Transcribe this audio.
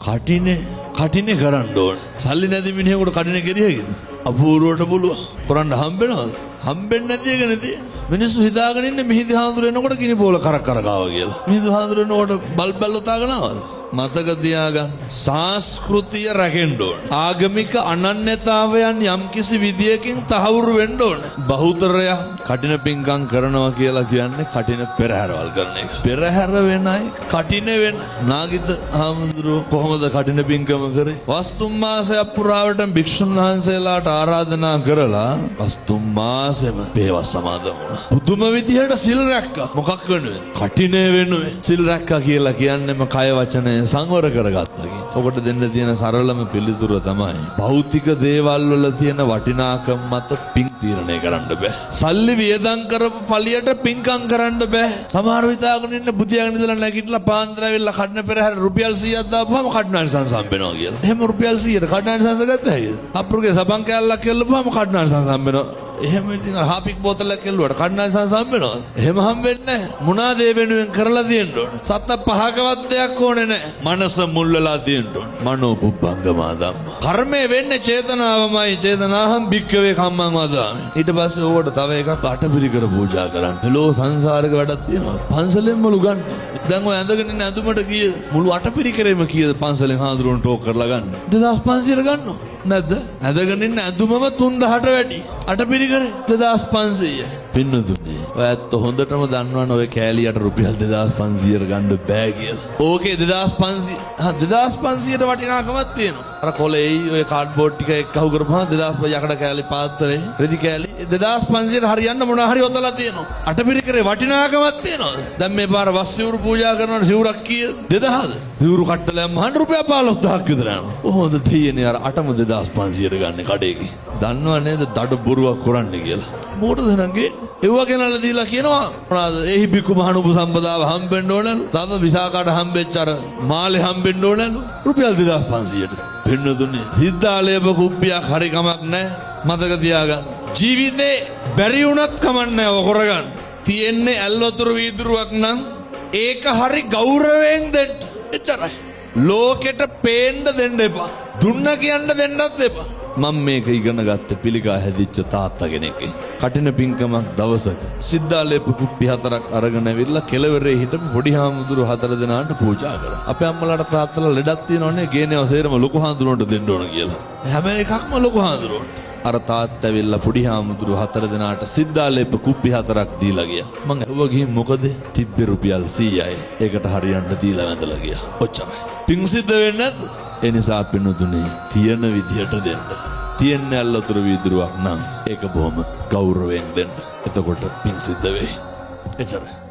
කටිනේ කරන්න ඕන. සල්ලි නැති මිනිහෙකුට කටිනේ කෙරියයිද? අපූර්වට පුළුවන්. කරන්න හම්බෙනවද? හම්බෙන්නේ නැති එක නෙදී. මිනිස්සු හිතාගෙන ඉන්නේ මිහිඳු හාමුදුරුවෝ එනකොට කිනි බෝල කරක් කරගාවා කියලා. මිහිඳු හාමුදුරුවෝ එනකොට බල්බල් උතාගෙන ආවද? මතක තියාගන්න. සංස්කෘතිය රැකෙන්න ඕන. ආගමික අනන්‍යතාවයන් යම්කිසි විදියකින් තහවුරු වෙන්න ඕන. බහුතරය කටින පිංකම් කරනවා කියලා කියන්නේ කටින පෙරහැරවල් කරන එක. පෙරහැර වෙනයි කටින වෙන. නාගිත හාමුදුරුවෝ කොහොමද කටින පිංකම කරේ? වස්තුම් මාසයක් පුරාවට භික්ෂුන් වහන්සේලාට ආරාධනා කරලා වස්තුම් මාසෙම පේවස් සමාදන් වුණා. පුදුම විදියට සිල් රැක්කා. මොකක් වෙනුවෙන්? කටිනේ වෙනුවෙන්. සිල් රැක්කා කියලා කියන්නේම කය වචනය සංවර කරගත්තා කියන. ඔබට දෙන්න තියෙන සරලම පිළිතුර තමයි භෞතික දේවල් වල තියෙන වටිනාකම මත පින් තීරණය කරන්න බෑ. සල්ලි වියදම් කරපු පළියට පින්කම් කරන්න බෑ. සමහර විතාගෙන ඉන්න බුදියාගෙන ඉඳලා නැගිටලා පාන්දර ඇවිල්ලා කඩන පෙරහැර රුපියල් 100ක් දාපුවාම කඩනානිසංස හම්බෙනවා කියලා. එහෙම රුපියල් 100ට කඩනානිසංස ගත්තා නේද? අප්පුරුගේ සබන් කෑල්ලක් කෙල්ලපුවාම කඩනානිසංස හම්බෙනවා. එහෙම ඉතින් හාපික් බෝතලයක් කෙල්ලුවට කඩනානිසංස හම්බෙනවා. එහෙම හම්බෙන්නේ නැහැ. මොනවාද ඒ වෙනුවෙන් කරලා තියෙන්න ඕන? සත්ත පහකවත් දෙයක් ඕනේ නැහැ. මනස මුල් වෙලා තියෙන්න ඕන. මනෝ පුබ්බංගමා ධම්ම. කර්මය වෙන්නේ චේතනාවමයි. චේතනාහම් භික්ඛවේ කම්මං වදාමි. ඊට පස්සේ ඕවට තව එකක් අටපිරිකර පූජා කරන්න. හෙලෝ සංසාරික වැඩක් තියෙනවා. පන්සලෙන්ම ලුගන්න. දැන් ඔය ඇඳගෙන ඉන්න ඇඳුමට කීයද? මුළු අටපිරිකරෙම කීයද පන්සලෙන් හාඳුරුවන් ටෝක් කරලා ගන්න? 2500 ගන්නවා. නැද්ද? ඇඳගෙන ඉන්න ඇඳුමම 3000ට වැඩි. අටපිරිකරේ 2500. පින්නතුනේ. ඔය ඇත්ත හොඳටම දන්නවනේ ඔය කෑලියට රුපියල් 2500ට ගන්න බෑ කියලා. ඕකේ 2500ට වටිනාකමක් තියෙනවා. අර කොලේයි ඔය කාඩ්බෝඩ් ටික එක්කහු කරපුවා 2000 යකඩ කෑලි පාත්‍රේ රෙදි කෑලි 2500ට හරියන්න මොනවා හරි ඔතලා තියෙනවා. අටපිරිකරේ වටිනාකමක් තියෙනවා. දැන් මේ පාර වස් සිවුරු පූජා කරනකොට සිවුරක් කීයද? 2000ද? සිවුරු කට්ටලයක් මහන්න රුපියල් 15000ක් විතර යනවා. කොහොමද තියෙන්නේ අර අටම 2500ට ගන්න කඩේකේ? දන්නව නේද දඩ බොරුවක් කරන්නේ කියලා. මොකටද නංගේ? ඒව ගෙනල්ලා දීලා කියනවා මොනවාද? එහි බිකු මහනුපු සම්පදාව හම්බෙන්න ඕනලු. තව විසාකාට හම්බෙච්ච අර මාලේ හම්බෙන්න ඕනලු. රුපියල් 2500ට. පින්නතුනේ සිද්ධාලේප කුප්පියක් හරි කමක් නැහැ. මතක තියාගන්න. ජීවිතේ බැරි වුණත් කමක් නැහැ ඔය කරගන්න. තියෙන්නේ ඇල්වතුරු වීදුරුවක් නම් ඒක හරි ගෞරවයෙන් දෙන්න. එච්චරයි. ලෝකෙට පේන්න දෙන්න එපා. දුන්න කියන්න දෙන්නත් එපා. මම මේක ඉගෙන ගත්තේ පිළිකා හැදිච්ච තාත්තා කෙනෙක්ගෙන්. කටින පිංකමක් දවසක සිද්ධාලේප කුප්පි 4ක් අරගෙන ඇවිල්ලා කෙළවරේ හිටපු පොඩි හාමුදුරු 4 දෙනාට පූජා කරා. අපේ අම්මලාට තාත්තලා ලෙඩක් තියෙනවනේ ගේනේව සේරම ලොකු හාමුදුරුවන්ට දෙන්න ඕන කියලා. හැම එකක්ම ලොකු හාමුදුරුවන්ට. අර තාත්තා ඇවිල්ලා පොඩි හාමුදුරු 4 දෙනාට සිද්ධාලේප කුප්පි 4ක් දීලා ගියා. මං ඇහුවා ගිහින් මොකද? තිබ්බේ රුපියල් 100යි. ඒකට හරියන්න දීලා වැඳලා ගියා. ඔච්චරයි. පිං සිද්ධ වෙන්නේ නැද්ද? ඒ නිසා පින්නතුනේ තියෙන විදියට දෙන්න. තියෙන්නේ ඇල්ලතුරු වීදුරුවක් නම් ඒක බොහොම ගෞරවයෙන් දෙන්න. එතකොට පිං සිද්ධ වෙයි. එච්චරයි.